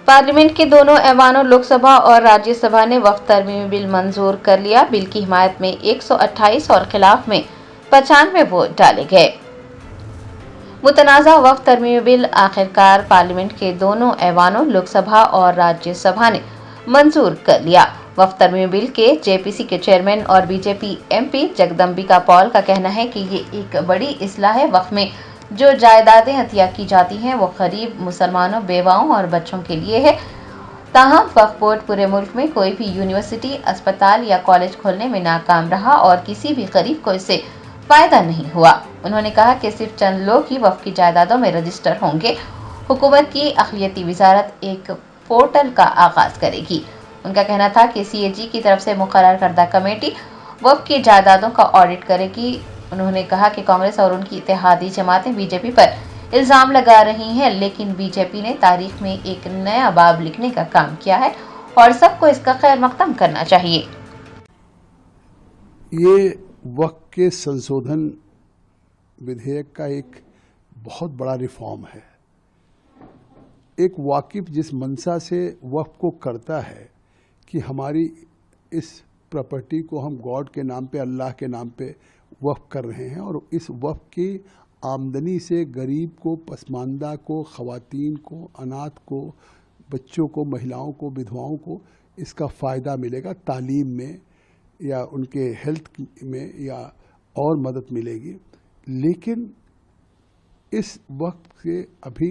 Parliament के दोनों ऐवानों लोकसभा और राज्यसभा ने वक्फ तरमीमी बिल मंजूर कर लिया। बिल की हिमायत में 128 और खिलाफ में 95 वोट डाले गए। मुतनाज़ा वक्फ तरमीमी बिल आखिरकार पार्लियामेंट के दोनों ऐवानों लोकसभा और राज्यसभा ने मंजूर कर लिया। वक्फ तरमीमी बिल के जेपीसी के चेयरमैन और बीजेपी एमपी जगदम्बिका पॉल का कहना है कि ये एक बड़ी इस्लाह है। वक्फ में जो जायदादें अतिया की जाती हैं वो गरीब मुसलमानों, बेवाओं और बच्चों के लिए है। ताहम वक्फ बोर्ड पूरे मुल्क में कोई भी यूनिवर्सिटी, अस्पताल या कॉलेज खोलने में नाकाम रहा और किसी भी गरीब को इससे फायदा नहीं हुआ। उन्होंने कहा कि सिर्फ चंद लोग ही वक्फ की जायदादों में रजिस्टर होंगे। हुकूमत की अक़लियती वजारत एक पोर्टल का आगाज करेगी। उनका कहना था कि सीएजी की तरफ से मुकर्रर करदा कमेटी वक्फ की जायदादों का ऑडिट करेगी। उन्होंने कहा कि कांग्रेस और उनकी इत्तेहादी जमातें बीजेपी पर इल्जाम लगा रही हैं, लेकिन बीजेपी ने तारीख में एक नया बाब लिखने का काम किया है और सबको इसका खैर मकदम करना चाहिए। ये वक्फ के संशोधन विधेयक का एक बहुत बड़ा रिफॉर्म है। एक वाकिफ जिस मंशा से वक्फ को करता है कि हमारी इस प्रॉपर्टी को हम गॉड के नाम पे, अल्लाह के नाम पे वक्फ कर रहे हैं और इस वक्फ की आमदनी से गरीब को, पसमानदा को, ख़वातीन को, अनाथ को, बच्चों को, महिलाओं को, विधवाओं को इसका फ़ायदा मिलेगा। तालीम में या उनके हेल्थ में या और मदद मिलेगी। लेकिन इस वक्त से अभी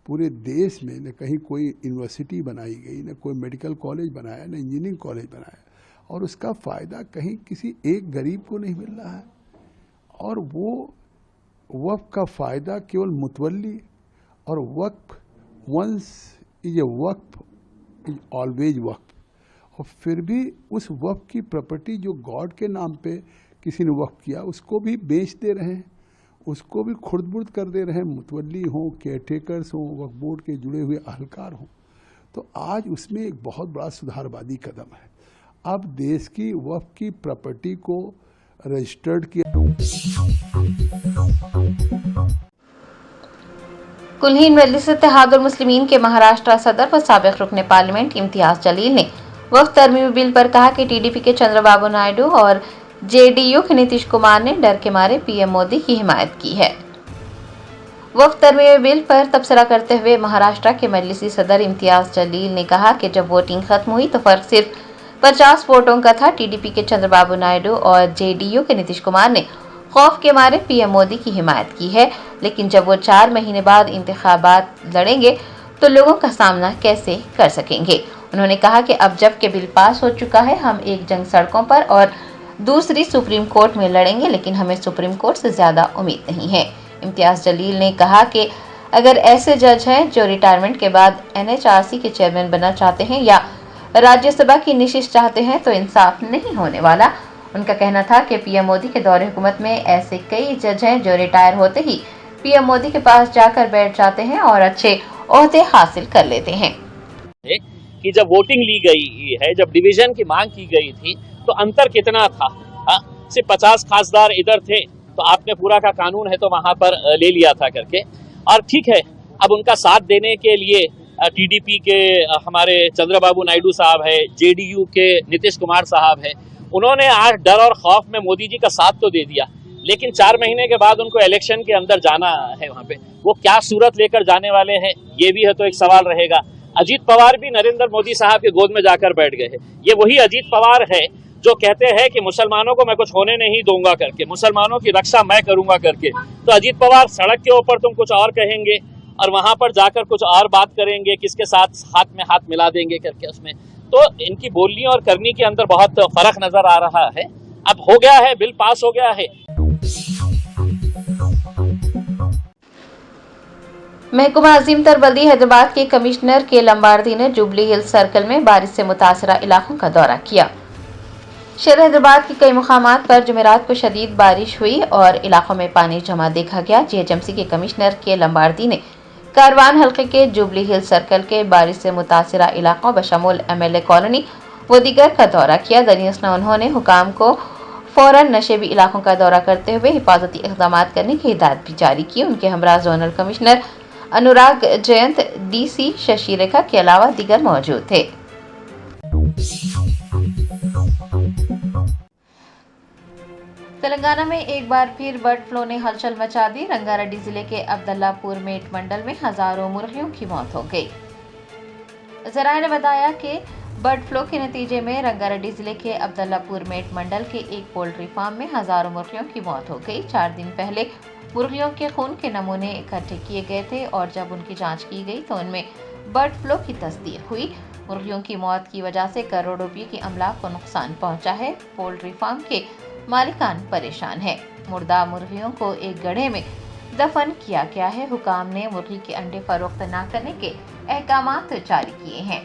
पूरे देश में न कहीं कोई यूनिवर्सिटी बनाई गई, न कोई मेडिकल कॉलेज बनाया, न इंजीनियरिंग कॉलेज बनाया और उसका फ़ायदा कहीं किसी एक गरीब को नहीं मिल रहा है। और वो वक्फ का फ़ायदा केवल मुतवल्ली और वक्फ once is a waqf is always waqf. और फिर भी उस वक्फ की प्रॉपर्टी जो गॉड के नाम पे किसी ने वक्फ किया उसको भी बेच दे रहे हैं, उसको भी खुर्द-बुर्द कर दे रहे हैं। मुतवल्ली हों, केयरटेकर्स हों, वक्फ बोर्ड के जुड़े हुए अहलकार हों। तो आज उसमें एक बहुत बड़ा सुधारवादी कदम है। अब देश की वक्फ की प्रॉपर्टी को रजिस्टर्ड किया। कुल्हीन मजलिस इत्तेहादुल मुस्लिमीन के महाराष्ट्र सदर व साबिक रुकने पार्लियामेंट इम्तियाज जलील ने वक्फ तरमीमी बिल पर कहा कि टीडीपी के चंद्रबाबू नायडू और जेडीयू के नीतीश कुमार ने डर के मारे पीएम मोदी की हिमायत की है। वक्फ तरमीमी बिल पर तबसरा करते हुए महाराष्ट्र के मजलिसी सदर इम्तियाज जलील ने कहा कि जब वोटिंग खत्म हुई तो फर्क सिर्फ 50 वोटों का था। टीडीपी के चंद्रबाबू नायडू और जेडीयू के नीतीश कुमार ने खौफ के मारे पीएम मोदी की हिमायत की है, लेकिन जब वो 4 महीने बाद इंतखाबात लड़ेंगे तो लोगों का सामना कैसे कर सकेंगे। उन्होंने कहा कि अब जब के बिल पास हो चुका है, हम एक जंग सड़कों पर और दूसरी सुप्रीम कोर्ट में लड़ेंगे, लेकिन हमें सुप्रीम कोर्ट से ज़्यादा उम्मीद नहीं है। इम्तियाज जलील ने कहा कि अगर ऐसे जज हैं जो रिटायरमेंट के बाद एनएचआरसी के चेयरमैन बनना चाहते हैं या राज्यसभा की नशिस्त चाहते हैं तो इंसाफ नहीं होने वाला। उनका कहना था कि पीएम मोदी के दौरे हुकूमत में ऐसे कई जज हैं जो रिटायर होते ही पीएम मोदी के पास जाकर बैठ जाते हैं और अच्छे ओहदे हासिल कर लेते हैं। कि जब वोटिंग ली गई है, जब डिवीजन की मांग की गई थी तो अंतर कितना था। सिर्फ 50 खासदार इधर थे तो आपने पूरा का कानून है तो वहां पर ले लिया था करके। और ठीक है, अब उनका साथ देने के लिए टीडीपी के हमारे चंद्रबाबू नायडू साहब है, जेडीयू के नीतीश कुमार साहब है, उन्होंने आज डर और खौफ में मोदी जी का साथ तो दे दिया, लेकिन 4 महीने के बाद उनको इलेक्शन के अंदर जाना है। वहां पे वो क्या सूरत लेकर जाने वाले हैं ये भी है तो एक सवाल रहेगा। अजीत पवार भी नरेंद्र मोदी साहब के गोद में जाकर बैठ गए हैं। ये वही अजीत पवार है जो कहते हैं कि मुसलमानों को मैं कुछ होने नहीं दूंगा करके, मुसलमानों की रक्षा मैं करूंगा करके। तो अजीत पवार सड़क के ऊपर तुम कुछ और कहेंगे और वहां पर जाकर कुछ और बात करेंगे, किसके साथ हाथ में हाथ मिला देंगे करके। उसमें तो इनकी बोलनी और करनी के अंदर बहुत फर्क नजर आ रहा है। अब हो गया है, बिल पास हो गया है। महकमा अजीम तर बल्दी हैदराबाद के कमिश्नर के लंबार्दी ने जुबली हिल्स सर्कल में बारिश से मुतासरा इलाकों का दौरा किया। शहर हैदराबाद के कई मुकामात पर जुमेरात को शदीद बारिश हुई और इलाकों में पानी जमा देखा गया। जीएचएमसी के कमिश्नर के लंबार्दी ने कारवान हल्के के जुबली हिल्स सर्कल के बारिश से मुतासरा इलाकों बशमूल एमएलए कॉलोनी व दीगर का दौरा किया। दरअसल उन्होंने हुकाम को फौरन नशेबी इलाकों का दौरा करते हुए हिफाजती इक़दाम करने की हिदायत भी जारी की। उनके हमरा जोनल कमिश्नर अनुराग जयंत, डीसी शशि रेखा के अलावा दीगर मौजूद थे। तेलंगाना में एक बार फिर बर्ड फ्लू ने हलचल मचा दी। रंगारेड्डी जिले के अब्दुल्लापुर मेट मंडल में हजारों मुर्गियों की मौत हो गई। जराये ने बताया कि बर्ड फ्लू के नतीजे में रंगारेड्डी जिले के अब्दुल्लापुर मेट मंडल के एक पोल्ट्री फार्म में हजारों मुर्गियों की मौत हो गई। 4 दिन पहले मुर्गियों के खून के नमूने इकट्ठे किए गए थे और जब उनकी जांच की गई तो उनमें बर्ड फ्लू की तस्दीक हुई। मुर्गियों की मौत की वजह से करोड़ों रुपये की अमलाक को नुकसान पहुंचा है। पोल्ट्री फार्म के मालिकान परेशान है। मुर्दा मुर्गियों को एक गड्ढे में दफन किया गया है। हुकाम ने मुर्गी के अंडे फरोख्त न करने के अहकामात जारी किए हैं।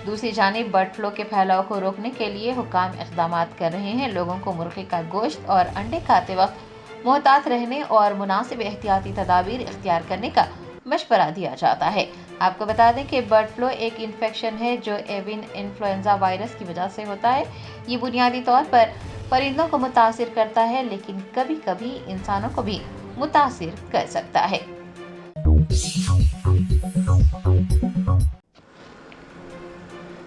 दूसरी जानिब बर्ड फ्लू के फैलाव को रोकने के लिए हुकाम इक़दाम कर रहे हैं। लोगों को मुर्गी का गोश्त और अंडे खाते वक्त मोहतात रहने और मुनासिब एहतियाती तदाबीर इख्तियार करने का मशवरा दिया जाता है। आपको बता दें कि बर्ड फ्लू एक इन्फेक्शन है जो एवियन इन्फ्लुएंजा वायरस की वजह से होता है। ये बुनियादी तौर पर परिंदों को मुतासिर करता है, लेकिन कभी कभी इंसानों को भी मुतासिर कर सकता है।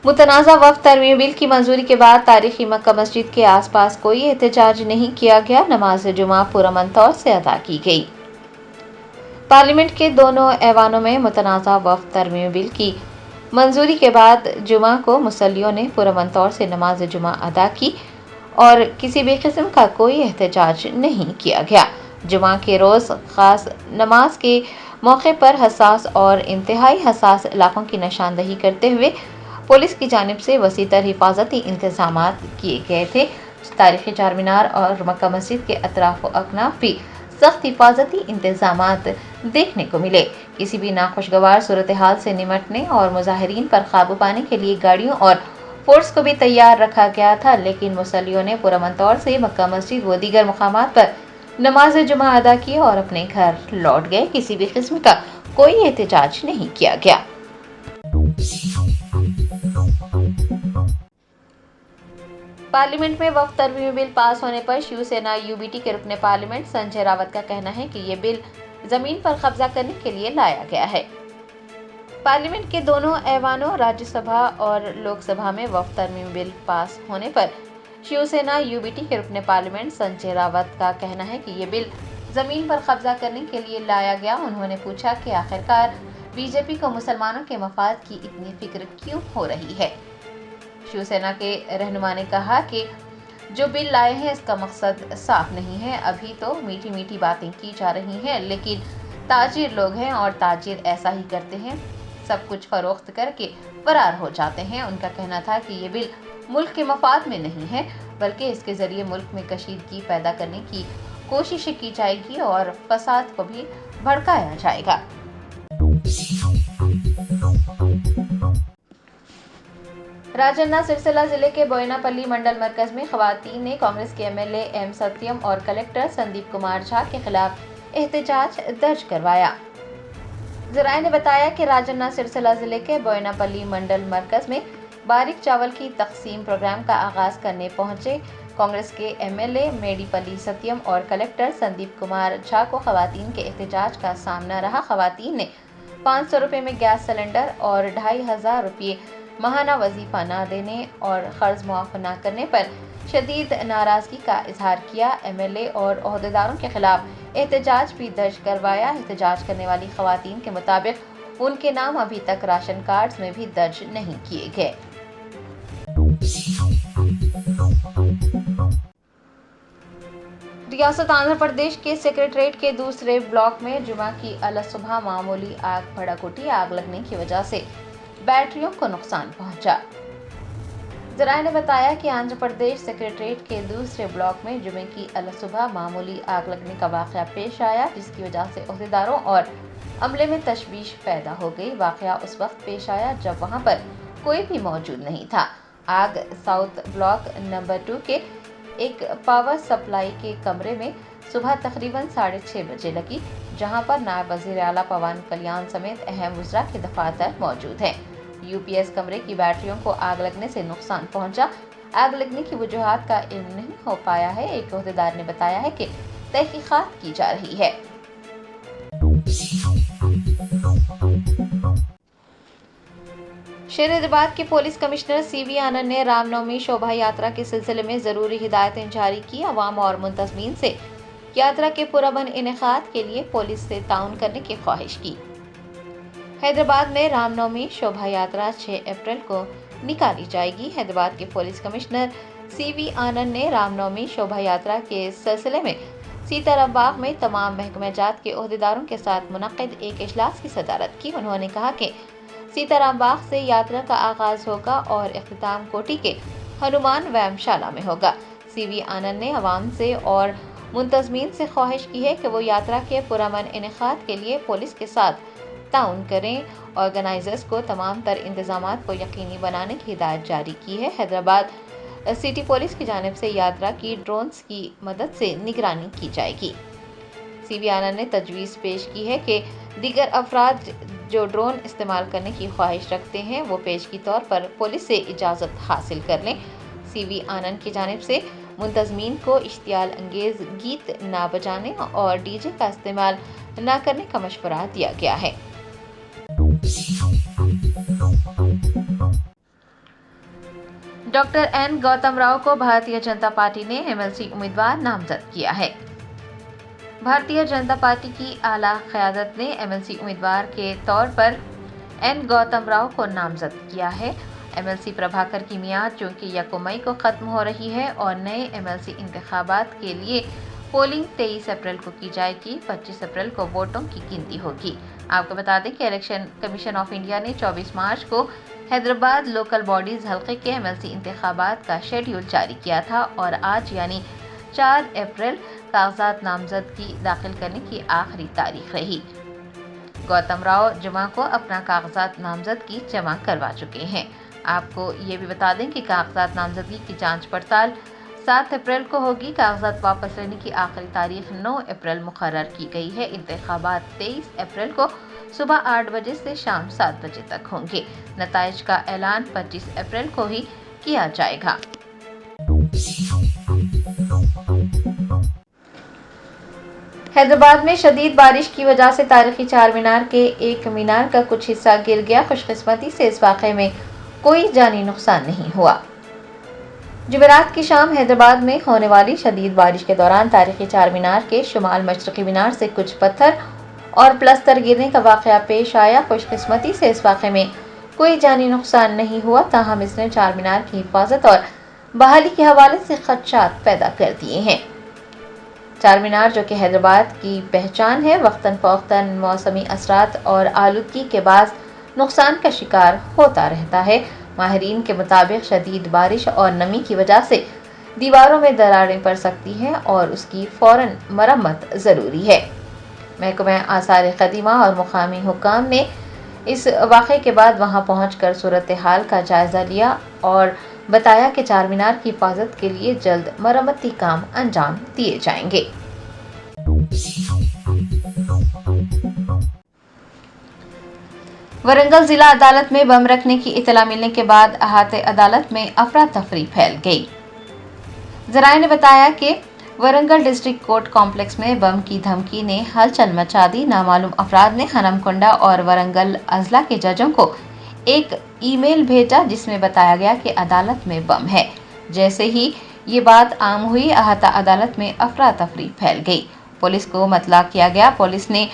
मुतनाज़ा वक्फ तरमीम बिल की मंजूरी के बाद तारीखी मक्का मस्जिद के आसपास कोई एहतजाज नहीं किया गया। नमाज जुमा पुरअमन तौर से अदा की गई। पार्लियामेंट के दोनों ऐवानों में मुतनाज़ा वक्फ तरमीम बिल की मंजूरी के बाद जुमा को मुसल्लियों ने पुरअमन तौर से नमाज जुमा अदा की और किसी भी किस्म का कोई एहतजाज नहीं किया गया। जुमा के रोज़ ख़ास नमाज के मौके पर हसास और इंतहाई हसास इलाकों की निशानदही करते हुए पुलिस की जानिब से वसीतर हिफाजती इंतजामात किए गए थे। तारीखी चार मीनार और मक्का मस्जिद के अतराफ व अकनाफ भी सख्त हिफाजती इंतजामात देखने को मिले। किसी भी नाखुशगवार सूरत हाल से निमटने और मुजाहिरीन पर काबू पाने के लिए गाड़ियों और फोर्स को भी तैयार रखा गया था, लेकिन मुसल्लियों ने पुरअमन तौर से मक्का मस्जिद व दीगर मुकामात पर नमाज जुमा अदा की और अपने घर लौट गए। किसी भी किस्म का कोई एहतजाज नहीं किया गया। पार्लियामेंट में वक्फ तरमीम बिल पास होने पर शिवसेना यूबीटी के रुकने पार्लियामेंट संजय रावत का कहना है कि ये बिल जमीन पर कब्जा करने के लिए लाया गया है। पार्लियामेंट के दोनों ऐवानों राज्यसभा और लोकसभा में वक्फ तरमीम बिल पास होने पर शिवसेना यूबीटी के रुकने पार्लियामेंट संजय रावत का कहना है कि ये बिल जमीन पर कब्जा करने के लिए लाया गया। उन्होंने पूछा कि आखिरकार बीजेपी को मुसलमानों के मफाद की इतनी फिक्र क्यों हो रही है। शिवसेना के रहनुमा ने कहा कि जो बिल लाए हैं इसका मकसद साफ नहीं है। अभी तो मीठी मीठी बातें की जा रही हैं, लेकिन ताजिर लोग हैं और ताजिर ऐसा ही करते हैं, सब कुछ फरोख्त करके फरार हो जाते हैं। उनका कहना था कि ये बिल मुल्क के मफाद में नहीं है, बल्कि इसके जरिए मुल्क में कशीदगी पैदा करने की कोशिशें की जाएगी और फसाद को भी भड़काया जाएगा। राजन्ना सिरसिला जिले के बोयनापल्ली मंडल मरकज में खवातीन ने कांग्रेस के एमएलए एम सत्यम और कलेक्टर संदीप कुमार झा के खिलाफ एहतजाज दर्ज करवाया। जराये ने बताया कि राजन्ना सिरसिला जिले के बोयनापल्ली मंडल मरकज में बारीक चावल की तकसीम प्रोग्राम का आगाज करने पहुंचे कांग्रेस के एमएलए मेडीपल्ली सत्यम और कलेक्टर संदीप कुमार झा को खवातीन के एहतजाज का सामना रहा। खवातीन ने 500 रुपये में गैस सिलेंडर और 2500 रुपये माहाना वजीफा न देने और कर्ज मुआफ न करने पर शदीद नाराजगी का इजहार किया। एमएलए और ओहदेदारों के खिलाफ एहतजाज भी दर्ज करवाया। एहतजाज करने वाली खवातीन के मुताबिक उनके नाम अभी तक राशन कार्ड्स में भी दर्ज नहीं किए गए। रियासत आंध्र प्रदेश के सेक्रेटरीट के दूसरे ब्लॉक में जुमा की अलसुबह मामूली आग भड़क उठी। आग लगने की वजह से बैटरियों को नुकसान पहुंचा। जराये ने बताया कि आंध्र प्रदेश सेक्रेटरीट के दूसरे ब्लॉक में जुमे की अलसुबह मामूली आग लगने का वाकया पेश आया, जिसकी वजह से ओहदेदारों और अमले में तशवीश पैदा हो गई। वाकया उस वक्त पेश आया जब वहां पर कोई भी मौजूद नहीं था। आग साउथ ब्लॉक नंबर 2 के एक पावर सप्लाई के कमरे में सुबह तकरीबन 6:30 बजे लगी, जहां पर नायब वज़ीर आला पवन कल्याण समेत अहम वज़रा के दफातर मौजूद हैं। यूपीएस कमरे की बैटरियों को आग लगने से नुकसान पहुंचा। आग लगने की वजूहात का इल्म नहीं हो पाया है। एक ओहदेदार ने बताया है कि तहकीकात की जा रही है। شہر حیدرآباد کے پولیس کمشنر سی وی آنند نے رام نومی شوبھا یاترا کے سلسلے میں ضروری ہدایتیں جاری کی. عوام اور منتظمین سے یاترا کے پرامن انعقاد کے لیے پولیس سے تعاون کرنے کی خواہش کی. حیدرآباد میں رام نومی شوبھا یاترا 6 اپریل کو نکالی جائے گی. حیدرآباد کے پولیس کمشنر سی وی آنند نے رام نومی شوبھا یاترا کے سلسلے میں سیتارام باغ میں تمام محکمہ جات کے عہدیداروں کے ساتھ منعقد ایک اجلاس کی صدارت کی. انہوں نے کہا کہ سیتارام باغ سے یاترا کا آغاز ہوگا اور اختتام کوٹی کے ہنومان ویم شالہ میں ہوگا. سی وی آنند نے عوام سے اور منتظمین سے خواہش کی ہے کہ وہ یاترا کے پرامن انعقاد کے لیے پولیس کے ساتھ تعاون کریں. آرگنائزرز کو تمام تر انتظامات کو یقینی بنانے کی ہدایت جاری کی ہے. حیدرآباد سٹی پولیس کی جانب سے یاترا کی ڈرونز کی مدد سے نگرانی کی جائے گی. سی وی آنند نے تجویز پیش کی ہے کہ دیگر افراد جو ڈرون استعمال کرنے کی خواہش رکھتے ہیں وہ پیشگی طور پر پولیس سے اجازت حاصل کر لیں. سی وی آنند کی جانب سے منتظمین کو اشتعال انگیز گیت نہ بجانے اور ڈی جے کا استعمال نہ کرنے کا مشورہ دیا گیا ہے. ڈاکٹر این گوتم راؤ کو بھارتیہ جنتا پارٹی نے MLC امیدوار نامزد کیا ہے. بھارتیہ جنتا پارٹی کی اعلیٰ قیادت نے MLC امیدوار کے طور پر این گوتم راؤ کو نامزد کیا ہے. MLC پربھاکر کی میعاد جو کہ 1 مئی کو ختم ہو رہی ہے اور نئے MLC انتخابات کے لیے پولنگ 23 اپریل کو کی جائے گی. 25 اپریل کو ووٹوں کی گنتی ہوگی. آپ کو بتا دیں کہ الیکشن کمیشن آف انڈیا نے 24 مارچ کو حیدرآباد لوکل باڈیز حلقے کے MLC انتخابات کا شیڈیول جاری کیا تھا اور آج یعنی 4 اپریل کاغذات نامزدگی داخل کرنے کی آخری تاریخ رہی. گوتم راؤ جمعہ کو اپنا کاغذات نامزدگی جمع کروا چکے ہیں. آپ کو یہ بھی بتا دیں کہ کاغذات نامزدگی کی جانچ پڑتال 7 اپریل کو ہوگی. کاغذات واپس لینے کی آخری تاریخ 9 اپریل مقرر کی گئی ہے. انتخابات 23 اپریل کو صبح 8 بجے سے شام 7 بجے تک ہوں گے. نتائج کا اعلان 25 اپریل کو ہی کیا جائے گا. حیدرآباد میں شدید بارش کی وجہ سے تاریخی چار مینار کے ایک مینار کا کچھ حصہ گر گیا. خوش قسمتی سے اس واقعے میں کوئی جانی نقصان نہیں ہوا. جمعرات کی شام حیدرآباد میں ہونے والی شدید بارش کے دوران تاریخی چار مینار کے شمال مشرقی مینار سے کچھ پتھر اور پلستر گرنے کا واقعہ پیش آیا. خوش قسمتی سے اس واقعے میں کوئی جانی نقصان نہیں ہوا. تاہم اس نے چار مینار کی حفاظت اور بحالی کے حوالے سے خدشات پیدا کر دیے ہیں. چار مینار جو کہ حیدرآباد کی پہچان ہے وقتاً فوقتاً موسمی اثرات اور آلودگی کے باعث نقصان کا شکار ہوتا رہتا ہے. ماہرین کے مطابق شدید بارش اور نمی کی وجہ سے دیواروں میں دراڑیں پڑ سکتی ہیں اور اس کی فوراً مرمت ضروری ہے. محکمہ آثار قدیمہ اور مقامی حکام نے اس واقعے کے بعد وہاں پہنچ کر صورتحال کا جائزہ لیا اور بتایا کہ چار مینار کی حفاظت کے لیے جلد مرمتی کام انجام دیے جائیں گے. ورنگل ضلع عدالت میں بم رکھنے کی اطلاع ملنے کے بعد احاطہ عدالت میں افراتفری پھیل گئی. ذرائع نے بتایا کہ ورنگل ڈسٹرکٹ کورٹ کمپلیکس میں بم کی دھمکی نے ہلچل مچا دی. نامعلوم افراد نے ہنمکنڈا اور ورنگل اضلاع کے ججوں کو ایک ای میل بھیجا جس میں بتایا گیا کہ عدالت میں بم ہے. جیسے ہی یہ بات عام ہوئی احاطہ عدالت میں افراتفری پھیل گئی. پولیس کو مطلع کیا گیا. پولیس نے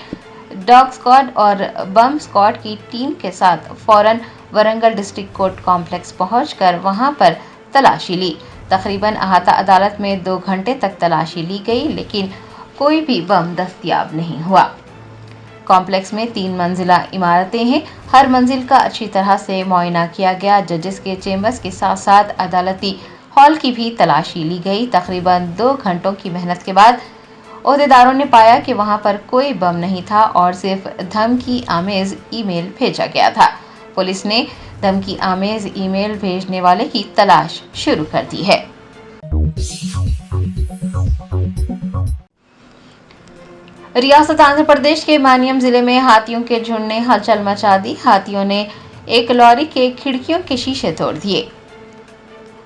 ڈاگ اسکواڈ اور بم اسکواڈ کی ٹیم کے ساتھ فوراً ورنگل ڈسٹرکٹ کورٹ کمپلیکس پہنچ کر وہاں پر تلاشی لی. تقریباً احاطہ عدالت میں 2 گھنٹے تک تلاشی لی گئی لیکن کوئی بھی بم دستیاب نہیں ہوا. کمپلیکس میں 3 منزلہ عمارتیں ہیں. ہر منزل کا اچھی طرح سے معائنہ کیا گیا. ججز کے چیمبرز کے ساتھ ساتھ عدالتی ہال کی بھی تلاشی لی گئی. تقریباً 2 گھنٹوں کی محنت کے بعد عہدیداروں نے پایا کہ وہاں پر کوئی بم نہیں تھا اور صرف دھمکی آمیز ای میل بھیجا گیا تھا. پولیس نے دھمکی آمیز ای میل بھیجنے والے کی تلاش شروع کر دی ہے. ریاست آندھرا پردیش کے مانیم ضلع میں ہاتھیوں کے جھنڈ نے ہلچل مچا دی. ہاتھیوں نے ایک لوری کے کھڑکیوں کے شیشے توڑ دیے.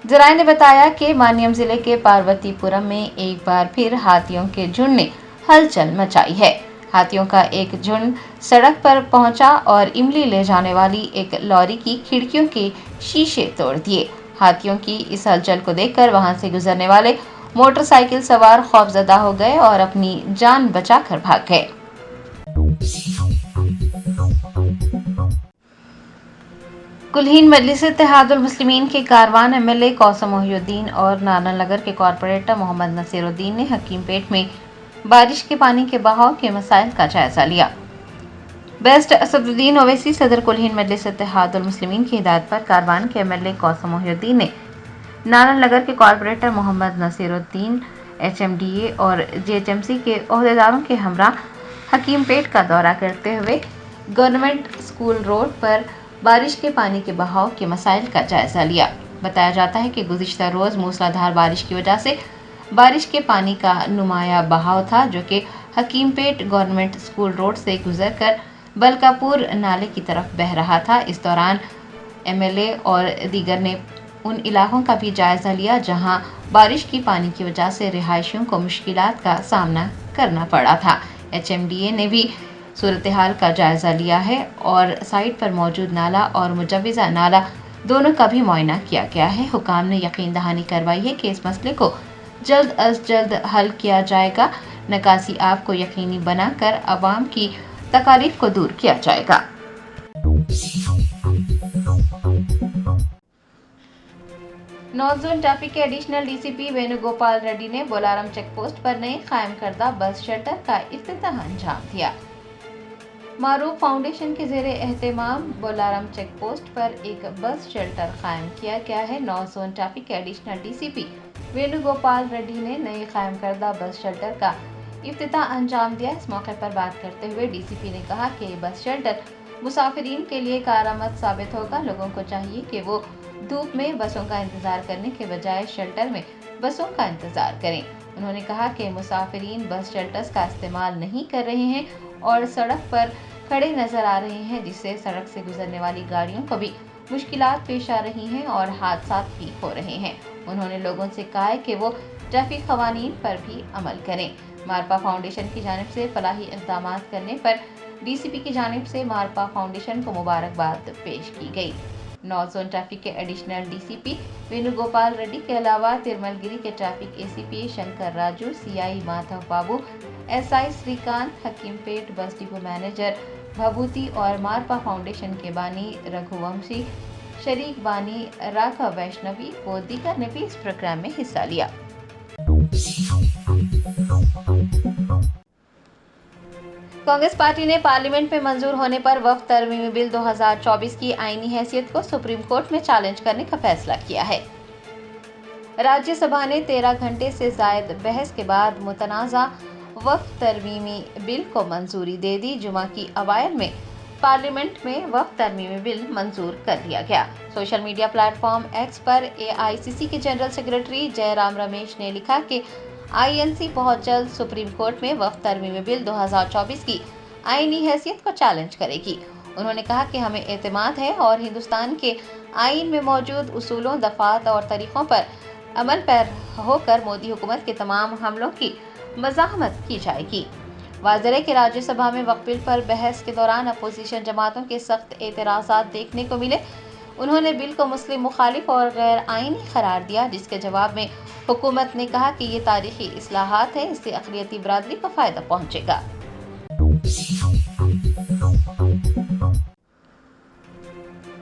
ذرائع نے بتایا کہ مانیم ضلع کے پاروتی پورم میں ایک بار پھر ہاتھیوں کے جھنڈ نے ہلچل مچائی ہے. हाथियों का एक झुंड सड़क पर पहुंचा और इमली ले जाने वाली एक लॉरी की खिड़कियों के शीशे तोड़ दिए। हाथियों की इस हलचल को देखकर वहां से गुजरने वाले मोटरसाइकिल सवार खौफजदा हो गए और अपनी जान बचाकर भाग गए। कुल्हीन मजलिस इत्तेहादुल मुस्लिमीन के कारवान एमएलए कौसम मोहिउद्दीन और नानानगर के कॉरपोरेटर मोहम्मद नसीरुद्दीन ने हकीमपेट में बारिश के पानी के बहाव के मसाइल का जायजा लिया। बेस्ट असदुद्दीन ओवैसी सदर कुल्हीन मजलिस इत्तेहादुल मुस्लिमीन की हिदायत पर कारवान के एमएलए कौसम मोहिउद्दीन ने नानानगर के कॉरपोरेटर मोहम्मद नसीरुद्दीन, एचएमडीए और जीएचएमसी के ओहदेदारों के हमरा हकीमपेट का दौरा करते हुए गवर्नमेंट स्कूल रोड पर बारिश के पानी के बहाव के मसाइल का जायजा लिया। बताया जाता है कि गुज़िश्ता रोज मूसलाधार बारिश की वजह से बारिश के पानी का नुमाया बहाव था, जो कि हकीमपेट गवर्नमेंट स्कूल रोड से गुजरकर बलकापुर नाले की तरफ बह रहा था। इस दौरान एमएलए और दीगर ने उन इलाकों का भी जायजा लिया जहां बारिश की पानी की वजह से रिहायशियों को मुश्किलात का सामना करना पड़ा था। एचएमडीए ने भी सूरत हाल का जायजा लिया है और साइट पर मौजूद नाला और मुजव्वज़ा नाला दोनों का भी मुआयना किया गया है। हुकाम ने यकीन दहानी करवाई है कि इस मसले को जल्द अज जल्द हल किया जाएगा। निकासी आब को यकीनी बनाकर अवाम की तकालीफ को दूर किया जाएगा। नॉर्थ जोन ट्रैफिक के एडिशनल डीसीपी वेणुगोपाल रेड्डी ने बोलारम चेक पोस्ट पर नए कायम करदा बस शेल्टर का इफ्तिताह अंजाम दिया। मारूफ फाउंडेशन के ज़ेरे एहतमाम बोलारम चेक पोस्ट पर एक बस शेल्टर कायम किया गया है। नॉर्थ जोन ट्रैफिक के एडिशनल डीसीपी वेणुगोपाल रेड्डी ने नए कायम करदा बस शेल्टर का इफ्तिताह अंजाम दिया। इस मौके पर बात करते हुए डीसीपी ने कहा कि बस शेल्टर मुसाफिरीन के लिए कारआमद साबित होगा। लोगों को चाहिए कि वो धूप में बसों का इंतजार करने के बजाय शेल्टर में बसों का इंतजार करें। उन्होंने कहा कि मुसाफिरीन बस शेल्टर्स का इस्तेमाल नहीं कर रहे हैं और सड़क पर खड़े नजर आ रहे हैं, जिससे सड़क से गुजरने वाली गाड़ियों को भी मुश्किलात पेश आ रही हैं और हादसा भी हो रहे हैं। उन्होंने लोगों से कहा है कि वो ट्रैफिक क़वानीन पर भी अमल करें। मारपा फाउंडेशन की जानिब से फलाही इक़दाम करने पर डीसीपी की जानिब से मारपा फाउंडेशन को मुबारकबाद पेश की गई। नॉर्थ जोन ट्रैफिक के एडिशनल डीसीपी वेणुगोपाल रेड्डी के अलावा तिरमलगिरी के traffic ACP Shankar Raju, CI Madhav Babu, SI Srikanth, Hakimpet bus depot manager भभूति और मारपा फाउंडेशन के बानी रघुवंशी, शरीक बानी राघव वैष्णवी व दीगर ने भी इस प्रोग्राम में हिस्सा लिया। कांग्रेस पार्टी ने पार्लियामेंट में मंजूर होने पर वक्फ तरमीमी बिल 2024 की आईनी हैसियत को सुप्रीम कोर्ट में चैलेंज करने का फैसला किया है। राज्यसभा ने 13 घंटे से जायद बहस के बाद मुतनाज़ा वक्फ तरमीमी बिल को मंजूरी दे दी। जुमा की अवायल में पार्लियामेंट में वक्फ तरमीमी बिल मंजूर कर लिया गया। सोशल मीडिया प्लेटफॉर्म एक्स पर एआईसीसी के जनरल सेक्रेटरी जयराम रमेश ने लिखा कि आईएनसी बहुत जल्द सुप्रीम कोर्ट में वक्फ तरमीमी बिल 2024 की आईनी हैसियत को चैलेंज करेगी। उन्होंने कहा कि हमें एतमाद है और हिंदुस्तान के आईन में मौजूद उसूलों, दफात और तरीक़ों पर अमल पर होकर मोदी हुकूमत के तमाम हमलों की मज़ाहमत की जाएगी। वाज़ेह है कि राज्यसभा में वक्फ बिल पर बहस के दौरान अपोजिशन जमातों के सख्त एतराज़ात देखने को मिले। उन्होंने बिल को मुस्लिम मुखालिफ और गैर आईनी करार दिया, जिसके जवाब में हुकूमत ने कहा कि ये तारीखी इस्लाहात है, इससे अक़लियती बरादरी को फ़ायदा पहुँचेगा।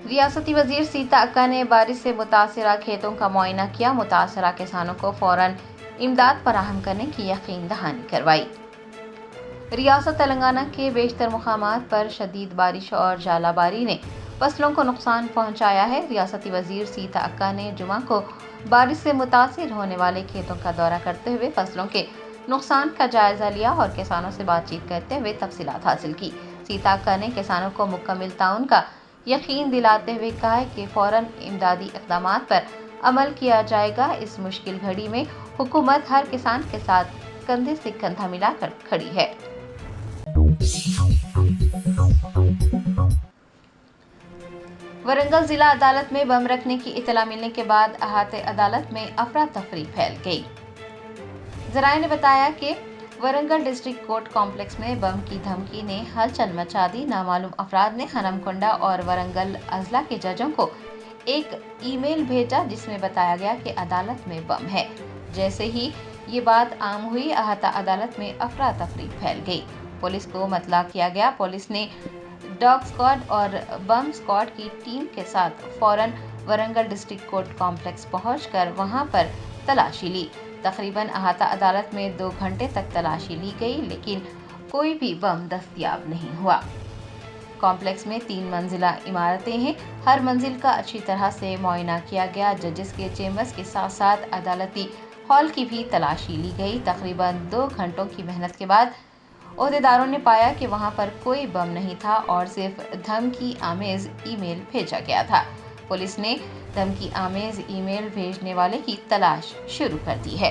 रियासती वज़ीर सीता अक्का ने बारिश से मुतासरा खेतों का मुआयना किया। मुतासरा किसानों को फ़ौरन इमदाद फराहम करने की यकीन दहानी करवाई। रियासत तेलंगाना के बेशतर मुकामात पर शदीद बारिश और जालाबारी ने फसलों को नुकसान पहुंचाया है। रियासती वज़ीर सीता अक्का ने जुमा को बारिश से मुतासिर होने वाले खेतों का दौरा करते हुए फसलों के नुकसान का जायजा लिया और किसानों से बातचीत करते हुए तफसीलात हासिल की। सीता अक्का ने किसानों को मुकम्मल ताउन का यकीन दिलाते हुए कहा है कि फ़ौरन इमदादी इक़दामात पर अमल किया जाएगा। इस मुश्किल घड़ी में हुकूमत हर किसान के साथ कंधे से कंधा मिलाकर खड़ी है। वरंगल जिला अदालत में बम रखने की इतला मिलने के बाद अहाते अदालत में अफरा तफरी फैल गई। ज़राए ने बताया कि वरंगल डिस्ट्रिक्ट कोर्ट कॉम्प्लेक्स में बम की धमकी ने हलचल मचा दी। नामालूम अफराद ने हनमकुंडा और वरंगल अजला के जजों को एक ईमेल भेजा जिसमें बताया गया कि अदालत में बम है। जैसे ही ये बात आम हुई, अहाता अदालत में अफरा तफरी फैल गई। पुलिस को मतला किया गया। पुलिस ने डॉग स्क्वाड और बम स्क्वाड की टीम के साथ फौरन वरंगल डिस्ट्रिक्ट कोर्ट कॉम्प्लेक्स पहुंचकर वहां पर तलाशी ली। तकरीबन अहाता अदालत में 2 घंटे तक तलाशी ली गई, लेकिन कोई भी बम दस्तयाब नहीं हुआ। कॉम्प्लेक्स में 3 मंजिला इमारतें हैं। हर मंजिल का अच्छी तरह से मुआयना किया गया। जजेस के चेम्बर्स के साथ साथ अदालती हॉल की भी तलाशी ली गई। तकरीबन 2 घंटों की मेहनत के बाद ओहदेदारों ने पाया कि वहां पर कोई बम नहीं था और सिर्फ धमकी आमेज ईमेल भेजा गया था। पुलिस ने धमकी आमेज ईमेल भेजने वाले की तलाश शुरू कर दी है।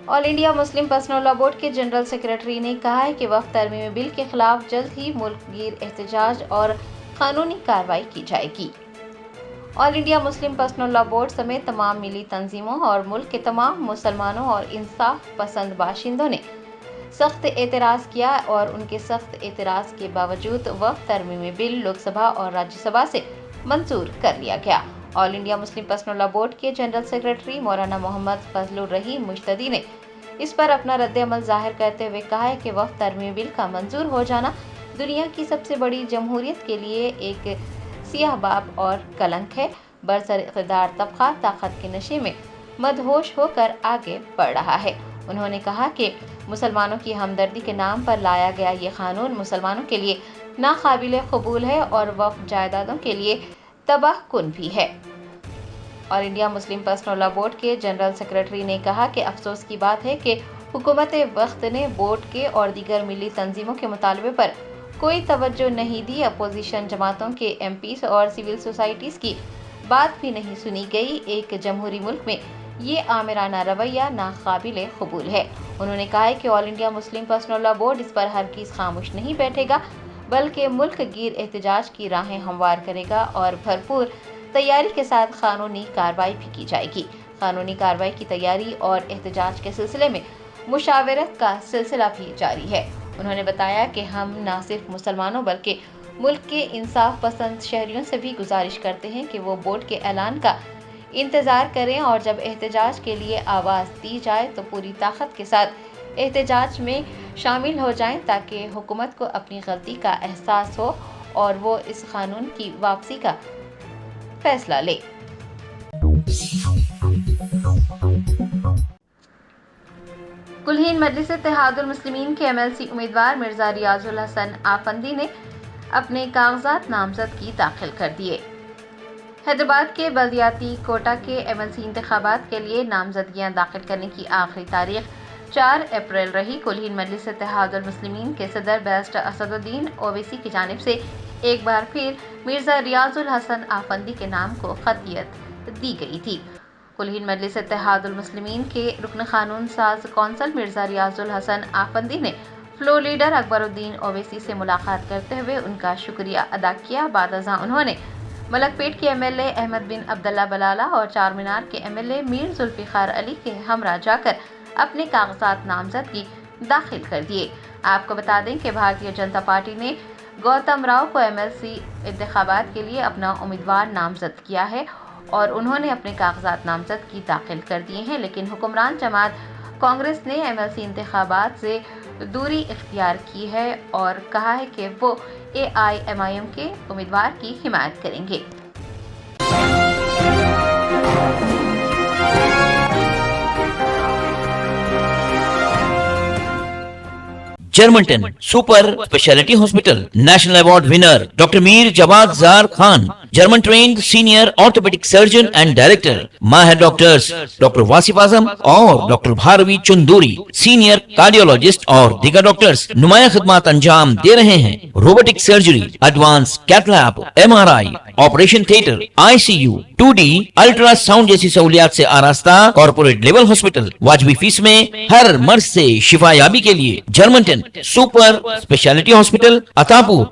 All India Muslim personal law board के जनरल सेक्रेटरी ने कहा है कि वक्फ तरमीमी बिल के खिलाफ जल्द ही मुल्कगीर एहतजाज और कानूनी कार्रवाई की जाएगी। All India Muslim personal law board समेत तमाम मिली तंजीमों और मुल्क के तमाम मुसलमानों और इंसाफ पसंद बाशिंदों ने सख्त एतराज़ किया और उनके सख्त एतराज़ के बावजूद वक्फ तरमीमी बिल लोकसभा और राज्यसभा से मंजूर कर लिया गया। All India Muslim personal law board के जनरल सेक्रेटरी मौलाना मोहम्मद फजलुर रहीम मुश्तदी ने इस पर अपना रद्द-ए-अमल जाहिर करते हुए कहा है कि वक्फ तरमीमी बिल का मंजूर हो जाना दुनिया की सबसे बड़ी जमहूरियत के लिए एक सियाह बाब और कलंक है। बरसर इक़्तिदार तबका ताकत के नशे में मदहोश होकर आगे बढ़ रहा है। उन्होंने कहा कि मुसलमानों की हमदर्दी के नाम पर लाया गया ये कानून मुसलमानों के लिए नाकाबिल कबूल है और वक्फ जायदादों के लिए तबाह कुन भी है। All India Muslim personal law board के जनरल सेक्रेटरी ने कहा कि अफसोस की बात है कि हुकूमत वक्त ने बोर्ड के और दीगर मिली तंजीमों के मुतालबे पर कोई तवज्जो नहीं दी। अपोजिशन जमातों के एमपीज और सिविल सोसाइटीज़ की बात भी नहीं सुनी गई। एक जमहूरी मुल्क में ये आमिराना रवैया नाकाबिल कबूल है। उन्होंने कहा है कि all India Muslim personal law board इस पर हरगिज़ खामोश नहीं बैठेगा, बल्कि मुल्क गिर एहतजाज की राहें हमवार करेगा और भरपूर तैयारी के साथ कानूनी कार्रवाई भी की जाएगी। कानूनी कार्रवाई की तैयारी और एहतजाज के सिलसिले में मुशावरत का सिलसिला भी जारी है। उन्होंने बताया कि हम न सिर्फ मुसलमानों बल्कि मुल्क के इंसाफ पसंद शहरियों से भी गुजारिश करते हैं कि वो बोर्ड के ऐलान का इंतज़ार करें और जब एहतजाज के लिए आवाज़ दी जाए तो पूरी ताकत के साथ एहतजाज में शामिल हो जाएं ताकि हुकूमत को अपनी गलती का एहसास हो और वो इस कानून की वापसी का फैसला ले। कुलहीन मजलिस इत्तेहादुल मुस्लिमीन के एमएलसी उम्मीदवार मिर्जा रियाजुल हसन आफंदी ने अपने कागजात नामजदगी दाखिल कर दिए। हैदराबाद के बल्दियाती कोटा के एमएलसी इंतखाबात के लिए नामजदगियां दाखिल करने की आखिरी तारीख 4 अप्रैल रही। कुलहीन मजलिस इत्तेहादुल मुस्लिमीन के सदर बैरिस्टर असदुद्दीन ओवैसी की जानिब से एक बार फिर मिर्जा रियाजुल हसन आफंदी के नाम को खतियत दी गई थी। कुलहीन मजलिस इत्तेहादुल मुस्लिमीन के रुकन कानून साज कौंसल मिर्जा रियाजुल हसन आफंदी ने फ्लोर लीडर अकबरुद्दीन ओवैसी से मुलाकात करते हुए उनका शुक्रिया अदा किया। बादअज़ां उन्होंने मलकपेट के एमएलए अहमद बिन अब्दुल्ला बलाला और चार मीनार के एमएलए मीर जुल्फिकार अली के हमरा जाकर अपने कागजात नामजदगी दाखिल कर दिए। आपको बता दें कि भारतीय जनता पार्टी ने गौतम राव को एमएलसी इंतखाबात के लिए अपना उम्मीदवार नामजद किया है और उन्होंने अपने कागजात नामजदगी दाखिल कर दिए हैं, लेकिन हुक्मरान जमात कांग्रेस ने एमएलसी इंतखाबात से दूरी इख्तियार की है और कहा है कि वो AIMIM के उम्मीदवार की हिमायत करेंगे। Germanten super speciality hospital national award winner doctor Mir Jawad Zar Khan, German trained senior orthopaedic surgeon and director, माहिर डॉक्टर्स डॉक्टर वासिफ आजम और doctor Bharavi Chanduri, senior cardiologist और दीगर डॉक्टर्स नुमाया खिदमत अंजाम दे रहे हैं। Robotic surgery, advance cath lab, MRI, operation theatre, ICU, 2D ultrasound जैसी सहूलियात से आरास्ता कॉर्पोरेट लेवल हॉस्पिटल। वाजिबी फीस में हर मर्ज से शिफायाबी के लिए Germanton super speciality hospital, Attapur,